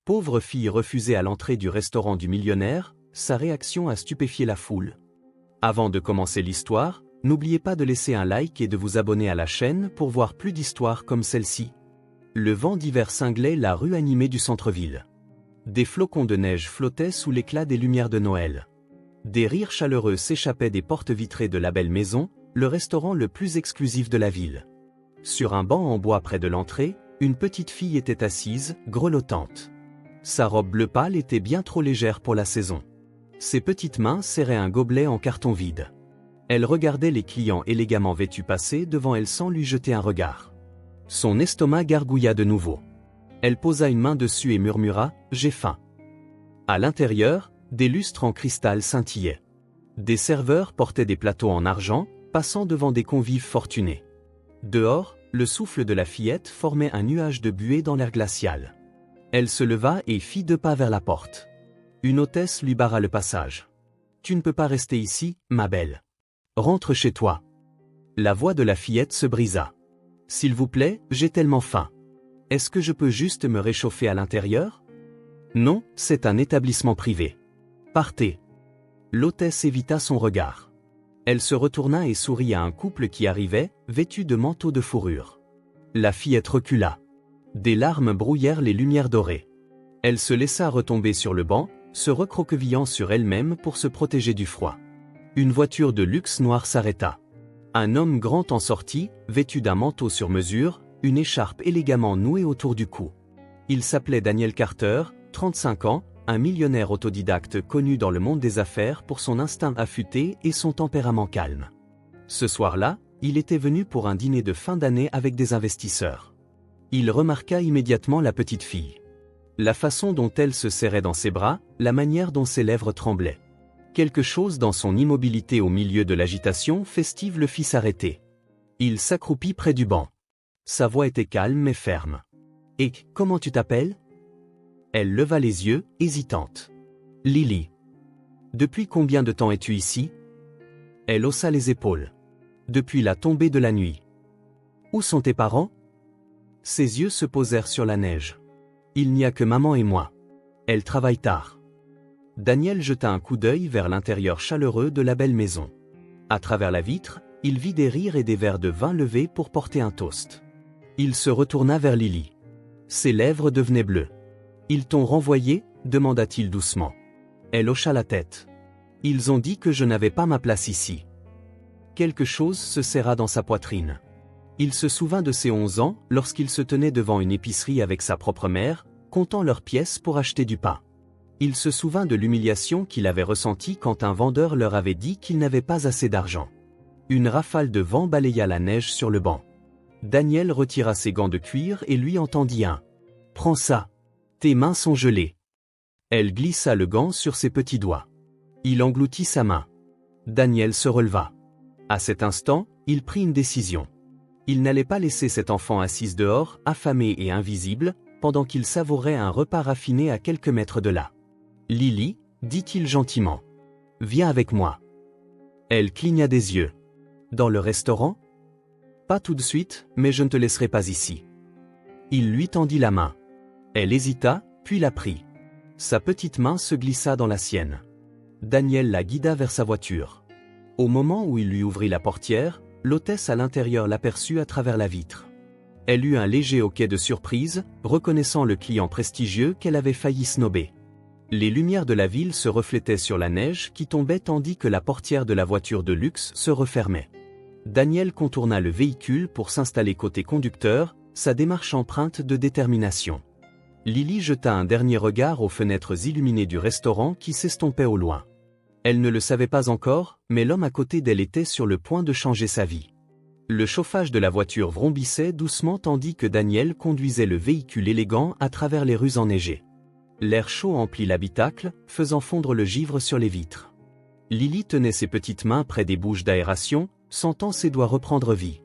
Pauvre fille refusée à l'entrée du restaurant du millionnaire, sa réaction a stupéfié la foule. Avant de commencer l'histoire, n'oubliez pas de laisser un like et de vous abonner à la chaîne pour voir plus d'histoires comme celle-ci. Le vent d'hiver cinglait la rue animée du centre-ville. Des flocons de neige flottaient sous l'éclat des lumières de Noël. Des rires chaleureux s'échappaient des portes vitrées de la belle maison, le restaurant le plus exclusif de la ville. Sur un banc en bois près de l'entrée, une petite fille était assise, grelottante. Sa robe bleu pâle était bien trop légère pour la saison. Ses petites mains serraient un gobelet en carton vide. Elle regardait les clients élégamment vêtus passer devant elle sans lui jeter un regard. Son estomac gargouilla de nouveau. Elle posa une main dessus et murmura « J'ai faim ». À l'intérieur, des lustres en cristal scintillaient. Des serveurs portaient des plateaux en argent, passant devant des convives fortunés. Dehors, le souffle de la fillette formait un nuage de buée dans l'air glacial. Elle se leva et fit 2 pas vers la porte. Une hôtesse lui barra le passage. « Tu ne peux pas rester ici, ma belle. Rentre chez toi. » La voix de la fillette se brisa. « S'il vous plaît, j'ai tellement faim. Est-ce que je peux juste me réchauffer à l'intérieur ? » « Non, c'est un établissement privé. Partez. » L'hôtesse évita son regard. Elle se retourna et sourit à un couple qui arrivait, vêtu de manteaux de fourrure. La fillette recula. Des larmes brouillèrent les lumières dorées. Elle se laissa retomber sur le banc, se recroquevillant sur elle-même pour se protéger du froid. Une voiture de luxe noire s'arrêta. Un homme grand en sortit, vêtu d'un manteau sur mesure, une écharpe élégamment nouée autour du cou. Il s'appelait Daniel Carter, 35 ans, un millionnaire autodidacte connu dans le monde des affaires pour son instinct affûté et son tempérament calme. Ce soir-là, il était venu pour un dîner de fin d'année avec des investisseurs. Il remarqua immédiatement la petite fille. La façon dont elle se serrait dans ses bras, la manière dont ses lèvres tremblaient. Quelque chose dans son immobilité au milieu de l'agitation festive le fit s'arrêter. Il s'accroupit près du banc. Sa voix était calme mais ferme. « Et comment tu t'appelles » Elle leva les yeux, hésitante. « Lily. »« Depuis combien de temps es-tu ici » Elle haussa les épaules. « Depuis la tombée de la nuit. »« Où sont tes parents » Ses yeux se posèrent sur la neige. « Il n'y a que maman et moi. Elle travaille tard. » Daniel jeta un coup d'œil vers l'intérieur chaleureux de la belle maison. À travers la vitre, il vit des rires et des verres de vin levés pour porter un toast. Il se retourna vers Lily. Ses lèvres devenaient bleues. « Ils t'ont renvoyé » demanda-t-il doucement. Elle hocha la tête. « Ils ont dit que je n'avais pas ma place ici. » Quelque chose se serra dans sa poitrine. Il se souvint de ses 11 ans, lorsqu'il se tenait devant une épicerie avec sa propre mère, comptant leurs pièces pour acheter du pain. Il se souvint de l'humiliation qu'il avait ressentie quand un vendeur leur avait dit qu'il n'avait pas assez d'argent. Une rafale de vent balaya la neige sur le banc. Daniel retira ses gants de cuir et lui entendit un « Prends ça. Tes mains sont gelées. » Elle glissa le gant sur ses petits doigts. Il engloutit sa main. Daniel se releva. À cet instant, il prit une décision. Il n'allait pas laisser cette enfant assise dehors, affamée et invisible, pendant qu'il savourait un repas raffiné à quelques mètres de là. « Lily, » dit-il gentiment. « Viens avec moi. » Elle cligna des yeux. « Dans le restaurant ? » « Pas tout de suite, mais je ne te laisserai pas ici. » Il lui tendit la main. Elle hésita, puis la prit. Sa petite main se glissa dans la sienne. Daniel la guida vers sa voiture. Au moment où il lui ouvrit la portière, l'hôtesse à l'intérieur l'aperçut à travers la vitre. Elle eut un léger hoquet de surprise, reconnaissant le client prestigieux qu'elle avait failli snober. Les lumières de la ville se reflétaient sur la neige qui tombait tandis que la portière de la voiture de luxe se refermait. Daniel contourna le véhicule pour s'installer côté conducteur, sa démarche empreinte de détermination. Lily jeta un dernier regard aux fenêtres illuminées du restaurant qui s'estompaient au loin. Elle ne le savait pas encore, mais l'homme à côté d'elle était sur le point de changer sa vie. Le chauffage de la voiture vrombissait doucement tandis que Daniel conduisait le véhicule élégant à travers les rues enneigées. L'air chaud emplit l'habitacle, faisant fondre le givre sur les vitres. Lily tenait ses petites mains près des bouches d'aération, sentant ses doigts reprendre vie.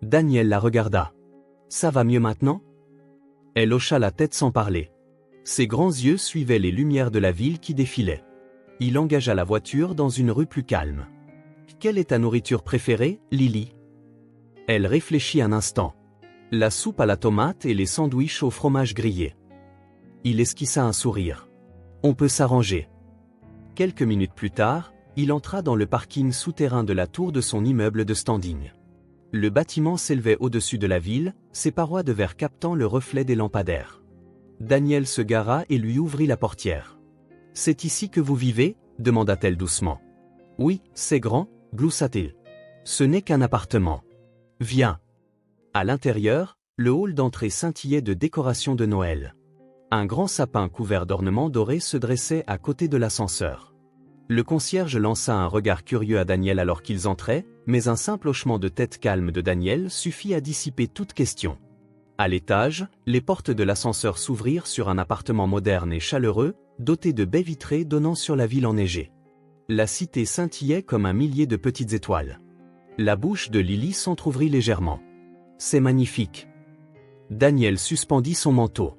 Daniel la regarda. « Ça va mieux maintenant » Elle hocha la tête sans parler. Ses grands yeux suivaient les lumières de la ville qui défilaient. Il engagea la voiture dans une rue plus calme. « Quelle est ta nourriture préférée, Lily » Elle réfléchit un instant. « La soupe à la tomate et les sandwichs au fromage grillé. » Il esquissa un sourire. On peut s'arranger. Quelques minutes plus tard, il entra dans le parking souterrain de la tour de son immeuble de standing. Le bâtiment s'élevait au-dessus de la ville, ses parois de verre captant le reflet des lampadaires. Danielle se gara et lui ouvrit la portière. « C'est ici que vous vivez » demanda-t-elle doucement. « Oui, c'est grand » gloussa-t-il. « Ce n'est qu'un appartement. Viens. » À l'intérieur, le hall d'entrée scintillait de décorations de Noël. Un grand sapin couvert d'ornements dorés se dressait à côté de l'ascenseur. Le concierge lança un regard curieux à Danielle alors qu'ils entraient, mais un simple hochement de tête calme de Danielle suffit à dissiper toute question. À l'étage, les portes de l'ascenseur s'ouvrirent sur un appartement moderne et chaleureux, doté de baies vitrées donnant sur la ville enneigée. La cité scintillait comme un millier de petites étoiles. La bouche de Lily s'entr'ouvrit légèrement. « C'est magnifique. » Danielle suspendit son manteau.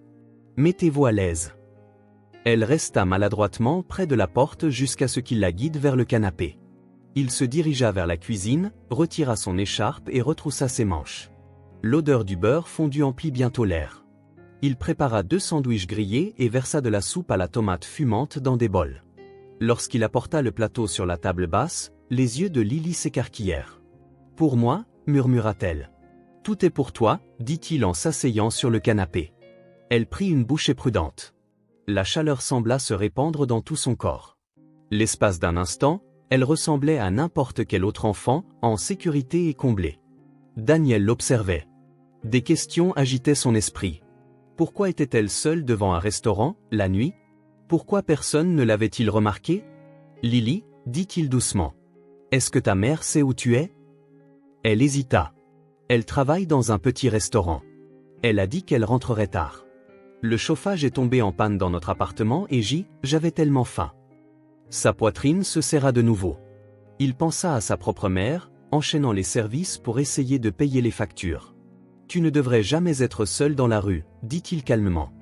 « Mettez-vous à l'aise. » Elle resta maladroitement près de la porte jusqu'à ce qu'il la guide vers le canapé. Il se dirigea vers la cuisine, retira son écharpe et retroussa ses manches. L'odeur du beurre fondu emplit bientôt l'air. Il prépara 2 sandwichs grillés et versa de la soupe à la tomate fumante dans des bols. Lorsqu'il apporta le plateau sur la table basse, les yeux de Lily s'écarquillèrent. « Pour moi » murmura-t-elle. « Tout est pour toi » dit-il en s'asseyant sur le canapé. Elle prit une bouchée prudente. La chaleur sembla se répandre dans tout son corps. L'espace d'un instant, elle ressemblait à n'importe quel autre enfant, en sécurité et comblée. Danielle l'observait. Des questions agitaient son esprit. Pourquoi était-elle seule devant un restaurant, la nuit? Pourquoi personne ne l'avait-il remarqué? Lily, dit-il doucement. Est-ce que ta mère sait où tu es? Elle hésita. Elle travaille dans un petit restaurant. Elle a dit qu'elle rentrerait tard. Le chauffage est tombé en panne dans notre appartement et j'avais tellement faim. Sa poitrine se serra de nouveau. Il pensa à sa propre mère, enchaînant les services pour essayer de payer les factures. Tu ne devrais jamais être seul dans la rue, dit-il calmement.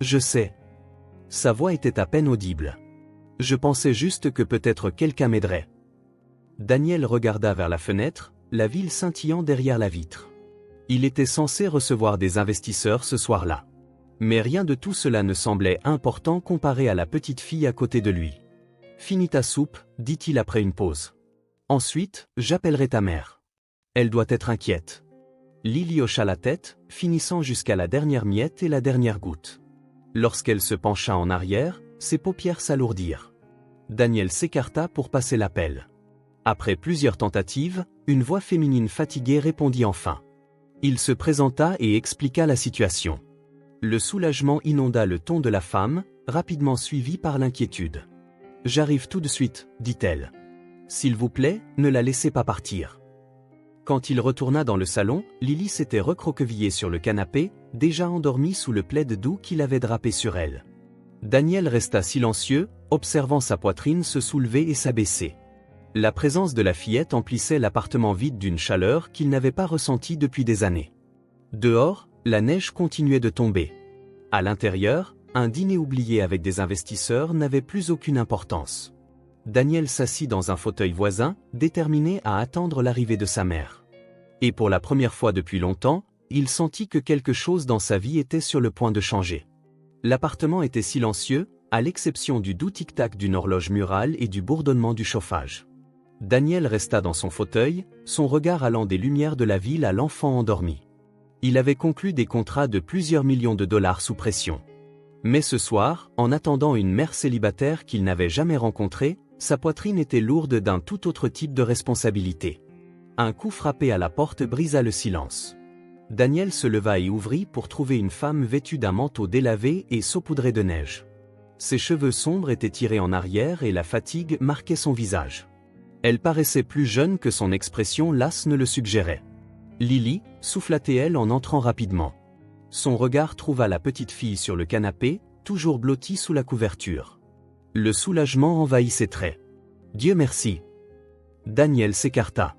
Je sais. Sa voix était à peine audible. Je pensais juste que peut-être quelqu'un m'aiderait. Danielle regarda vers la fenêtre, la ville scintillant derrière la vitre. Il était censé recevoir des investisseurs ce soir-là. Mais rien de tout cela ne semblait important comparé à la petite fille à côté de lui. Finis ta soupe, dit-il après une pause. Ensuite, j'appellerai ta mère. Elle doit être inquiète. Lily hocha la tête, finissant jusqu'à la dernière miette et la dernière goutte. Lorsqu'elle se pencha en arrière, ses paupières s'alourdirent. Danielle s'écarta pour passer l'appel. Après plusieurs tentatives, une voix féminine fatiguée répondit enfin. Il se présenta et expliqua la situation. Le soulagement inonda le ton de la femme, rapidement suivi par l'inquiétude. « J'arrive tout de suite, dit-elle. S'il vous plaît, ne la laissez pas partir. » Quand il retourna dans le salon, Lily s'était recroquevillée sur le canapé, déjà endormie sous le plaid doux qu'il avait drapé sur elle. Daniel resta silencieux, observant sa poitrine se soulever et s'abaisser. La présence de la fillette emplissait l'appartement vide d'une chaleur qu'il n'avait pas ressentie depuis des années. Dehors, la neige continuait de tomber. À l'intérieur, un dîner oublié avec des investisseurs n'avait plus aucune importance. Daniel s'assit dans un fauteuil voisin, déterminé à attendre l'arrivée de sa mère. Et pour la première fois depuis longtemps, il sentit que quelque chose dans sa vie était sur le point de changer. L'appartement était silencieux, à l'exception du doux tic-tac d'une horloge murale et du bourdonnement du chauffage. Daniel resta dans son fauteuil, son regard allant des lumières de la ville à l'enfant endormi. Il avait conclu des contrats de plusieurs millions de dollars sous pression. Mais ce soir, en attendant une mère célibataire qu'il n'avait jamais rencontrée, sa poitrine était lourde d'un tout autre type de responsabilité. Un coup frappé à la porte brisa le silence. Daniel se leva et ouvrit pour trouver une femme vêtue d'un manteau délavé et saupoudré de neige. Ses cheveux sombres étaient tirés en arrière et la fatigue marquait son visage. Elle paraissait plus jeune que son expression lasse ne le suggérait. Lily, souffla-t-elle en entrant rapidement. Son regard trouva la petite fille sur le canapé, toujours blottie sous la couverture. Le soulagement envahit ses traits. Dieu merci. Daniel s'écarta.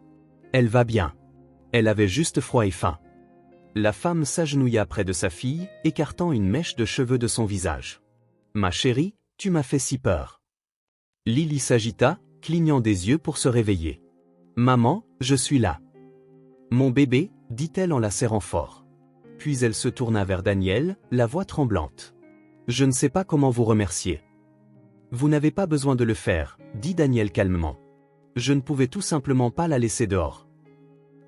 Elle va bien. Elle avait juste froid et faim. La femme s'agenouilla près de sa fille, écartant une mèche de cheveux de son visage. Ma chérie, tu m'as fait si peur. Lily s'agita, clignant des yeux pour se réveiller. Maman, je suis là. Mon bébé, dit-elle en la serrant fort. Puis elle se tourna vers Daniel, la voix tremblante. Je ne sais pas comment vous remercier. Vous n'avez pas besoin de le faire, dit Daniel calmement. Je ne pouvais tout simplement pas la laisser dehors.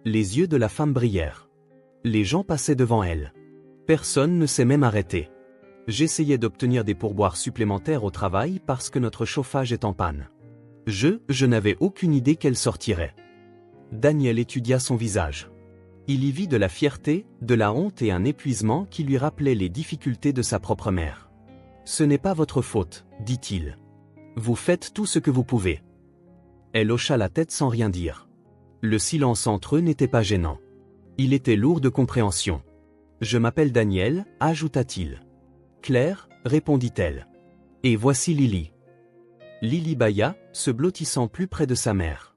Les yeux de la femme brillèrent. Les gens passaient devant elle. Personne ne s'est même arrêté. J'essayais d'obtenir des pourboires supplémentaires au travail parce que notre chauffage est en panne. Je n'avais aucune idée qu'elle sortirait. Daniel étudia son visage. Il y vit de la fierté, de la honte et un épuisement qui lui rappelaient les difficultés de sa propre mère. « Ce n'est pas votre faute, dit-il. Vous faites tout ce que vous pouvez. » Elle hocha la tête sans rien dire. Le silence entre eux n'était pas gênant. Il était lourd de compréhension. « Je m'appelle Daniel, ajouta-t-il. »« Claire, répondit-elle. Et voici Lily. » Lily bâilla, se blottissant plus près de sa mère.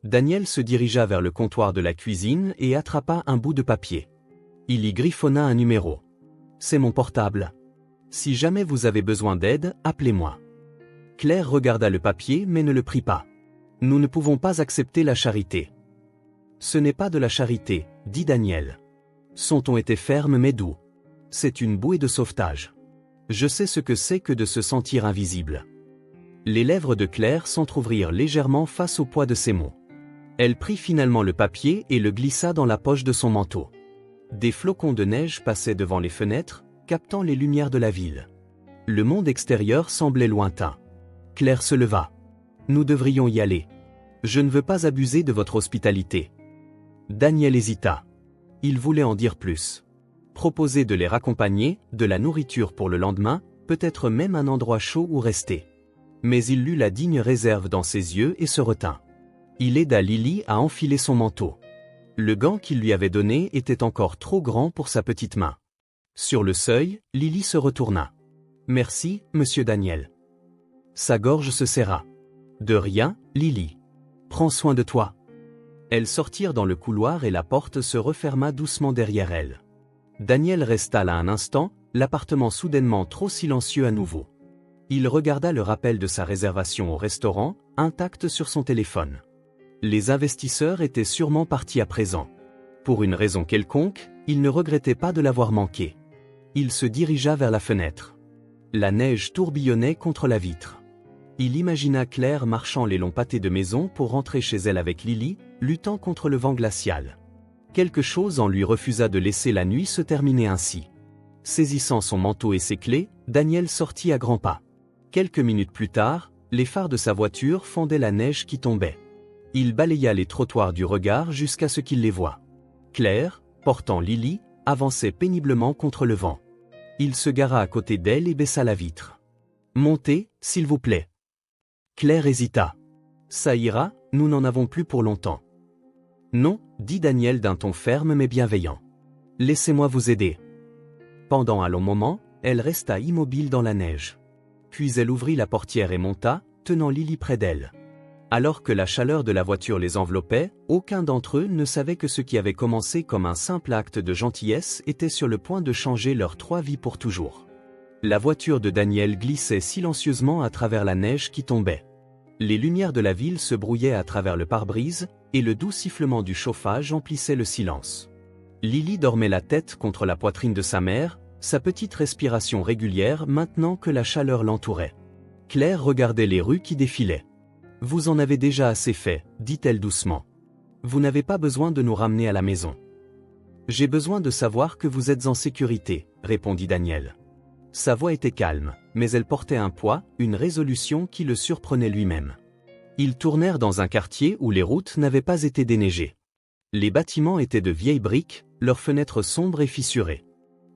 Daniel se dirigea vers le comptoir de la cuisine et attrapa un bout de papier. Il y griffonna un numéro. « C'est mon portable. Si jamais vous avez besoin d'aide, appelez-moi. » Claire regarda le papier mais ne le prit pas. « Nous ne pouvons pas accepter la charité. »« Ce n'est pas de la charité, » dit Daniel. Son ton était ferme mais doux. « C'est une bouée de sauvetage. Je sais ce que c'est que de se sentir invisible. » Les lèvres de Claire s'entr'ouvrirent légèrement face au poids de ses mots. Elle prit finalement le papier et le glissa dans la poche de son manteau. Des flocons de neige passaient devant les fenêtres, captant les lumières de la ville. Le monde extérieur semblait lointain. Claire se leva. « Nous devrions y aller. Je ne veux pas abuser de votre hospitalité. » Daniel hésita. Il voulait en dire plus. Proposer de les raccompagner, de la nourriture pour le lendemain, peut-être même un endroit chaud où rester. Mais il lut la digne réserve dans ses yeux et se retint. Il aida Lily à enfiler son manteau. Le gant qu'il lui avait donné était encore trop grand pour sa petite main. Sur le seuil, Lily se retourna. « Merci, monsieur Daniel. » Sa gorge se serra. « De rien, Lily. Prends soin de toi. » Elles sortirent dans le couloir et la porte se referma doucement derrière elles. Daniel resta là un instant, l'appartement soudainement trop silencieux à nouveau. Il regarda le rappel de sa réservation au restaurant, intact sur son téléphone. Les investisseurs étaient sûrement partis à présent. Pour une raison quelconque, il ne regrettait pas de l'avoir manqué. Il se dirigea vers la fenêtre. La neige tourbillonnait contre la vitre. Il imagina Claire marchant les longs pâtés de maison pour rentrer chez elle avec Lily, luttant contre le vent glacial. Quelque chose en lui refusa de laisser la nuit se terminer ainsi. Saisissant son manteau et ses clés, Daniel sortit à grands pas. Quelques minutes plus tard, les phares de sa voiture fondaient la neige qui tombait. Il balaya les trottoirs du regard jusqu'à ce qu'il les voie. Claire, portant Lily, avançait péniblement contre le vent. Il se gara à côté d'elle et baissa la vitre. « Montez, s'il vous plaît. » Claire hésita. « Ça ira, nous n'en avons plus pour longtemps. »« Non, » dit Daniel d'un ton ferme mais bienveillant. « Laissez-moi vous aider. » Pendant un long moment, elle resta immobile dans la neige. Puis elle ouvrit la portière et monta, tenant Lily près d'elle. Alors que la chaleur de la voiture les enveloppait, aucun d'entre eux ne savait que ce qui avait commencé comme un simple acte de gentillesse était sur le point de changer leurs 3 vies pour toujours. La voiture de Daniel glissait silencieusement à travers la neige qui tombait. Les lumières de la ville se brouillaient à travers le pare-brise, et le doux sifflement du chauffage emplissait le silence. Lily dormait la tête contre la poitrine de sa mère, sa petite respiration régulière maintenant que la chaleur l'entourait. Claire regardait les rues qui défilaient. « Vous en avez déjà assez fait, » dit-elle doucement. « Vous n'avez pas besoin de nous ramener à la maison. »« J'ai besoin de savoir que vous êtes en sécurité, » répondit Daniel. Sa voix était calme, mais elle portait un poids, une résolution qui le surprenait lui-même. Ils tournèrent dans un quartier où les routes n'avaient pas été déneigées. Les bâtiments étaient de vieilles briques, leurs fenêtres sombres et fissurées.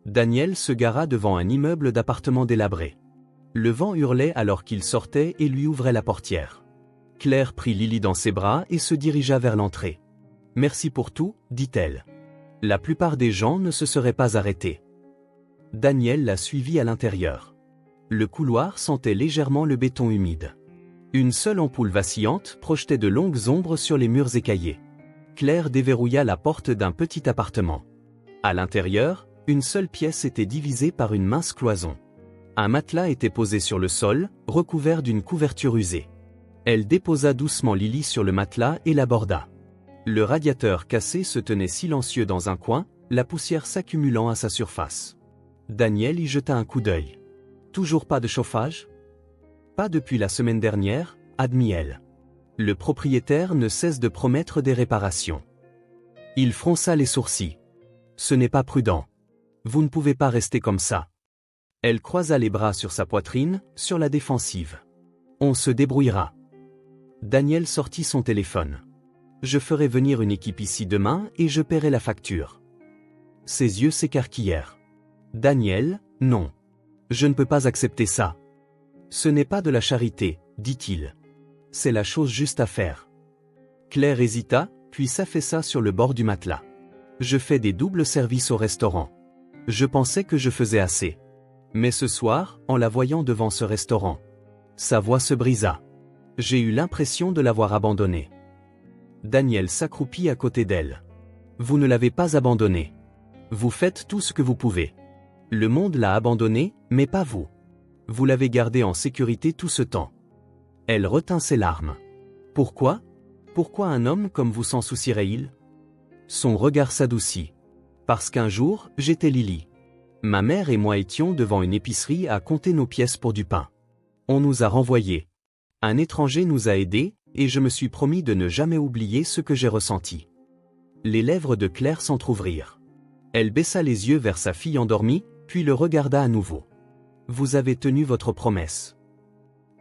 Daniel se gara devant un immeuble d'appartements délabré. Le vent hurlait alors qu'il sortait et lui ouvrait la portière. Claire prit Lily dans ses bras et se dirigea vers l'entrée. « Merci pour tout, » dit-elle. La plupart des gens ne se seraient pas arrêtés. Daniel la suivit à l'intérieur. Le couloir sentait légèrement le béton humide. Une seule ampoule vacillante projetait de longues ombres sur les murs écaillés. Claire déverrouilla la porte d'un petit appartement. À l'intérieur, une seule pièce était divisée par une mince cloison. Un matelas était posé sur le sol, recouvert d'une couverture usée. Elle déposa doucement Lily sur le matelas et l'aborda. Le radiateur cassé se tenait silencieux dans un coin, la poussière s'accumulant à sa surface. Daniel y jeta un coup d'œil. Toujours pas de chauffage? Pas depuis la semaine dernière, admit elle. Le propriétaire ne cesse de promettre des réparations. Il fronça les sourcils. Ce n'est pas prudent. Vous ne pouvez pas rester comme ça. Elle croisa les bras sur sa poitrine, sur la défensive. On se débrouillera. Daniel sortit son téléphone. Je ferai venir une équipe ici demain et je paierai la facture. Ses yeux s'écarquillèrent. Daniel, non. Je ne peux pas accepter ça. Ce n'est pas de la charité, dit-il. C'est la chose juste à faire. Claire hésita, puis s'affaissa sur le bord du matelas. Je fais des doubles services au restaurant. Je pensais que je faisais assez. Mais ce soir, en la voyant devant ce restaurant, sa voix se brisa. J'ai eu l'impression de l'avoir abandonnée. Daniel s'accroupit à côté d'elle. Vous ne l'avez pas abandonnée. Vous faites tout ce que vous pouvez. Le monde l'a abandonnée, mais pas vous. Vous l'avez gardée en sécurité tout ce temps. Elle retint ses larmes. Pourquoi? Pourquoi un homme comme vous s'en soucierait-il? Son regard s'adoucit. Parce qu'un jour, j'étais Lily. Ma mère et moi étions devant une épicerie à compter nos pièces pour du pain. On nous a renvoyés. Un étranger nous a aidés, et je me suis promis de ne jamais oublier ce que j'ai ressenti. Les lèvres de Claire s'entr'ouvrirent. Elle baissa les yeux vers sa fille endormie, puis le regarda à nouveau. Vous avez tenu votre promesse.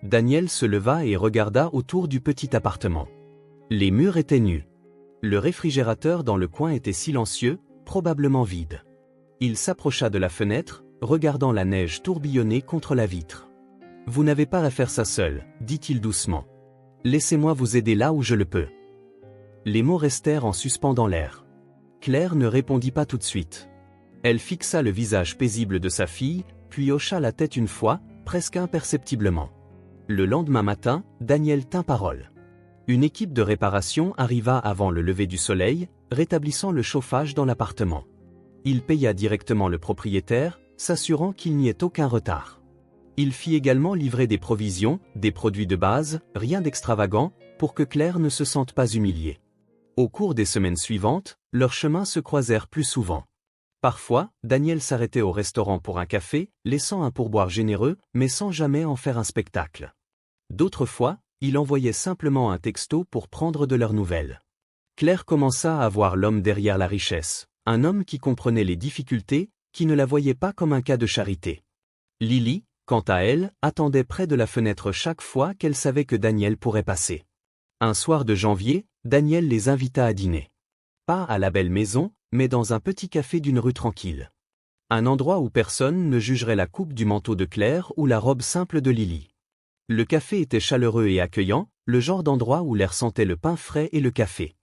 Daniel se leva et regarda autour du petit appartement. Les murs étaient nus. Le réfrigérateur dans le coin était silencieux, probablement vide. Il s'approcha de la fenêtre, regardant la neige tourbillonner contre la vitre. Vous n'avez pas à faire ça seul, dit-il doucement. Laissez-moi vous aider là où je le peux. Les mots restèrent en suspens dans l'air. Claire ne répondit pas tout de suite. Elle fixa le visage paisible de sa fille, puis hocha la tête une fois, presque imperceptiblement. Le lendemain matin, Daniel tint parole. Une équipe de réparation arriva avant le lever du soleil, rétablissant le chauffage dans l'appartement. Il paya directement le propriétaire, s'assurant qu'il n'y ait aucun retard. Il fit également livrer des provisions, des produits de base, rien d'extravagant, pour que Claire ne se sente pas humiliée. Au cours des semaines suivantes, leurs chemins se croisèrent plus souvent. Parfois, Daniel s'arrêtait au restaurant pour un café, laissant un pourboire généreux, mais sans jamais en faire un spectacle. D'autres fois, il envoyait simplement un texto pour prendre de leurs nouvelles. Claire commença à voir l'homme derrière la richesse, un homme qui comprenait les difficultés, qui ne la voyait pas comme un cas de charité. Lily, quant à elle, attendait près de la fenêtre chaque fois qu'elle savait que Daniel pourrait passer. Un soir de janvier, Daniel les invita à dîner. Pas à la belle maison, mais dans un petit café d'une rue tranquille. Un endroit où personne ne jugerait la coupe du manteau de Claire ou la robe simple de Lily. Le café était chaleureux et accueillant, le genre d'endroit où l'air sentait le pain frais et le café.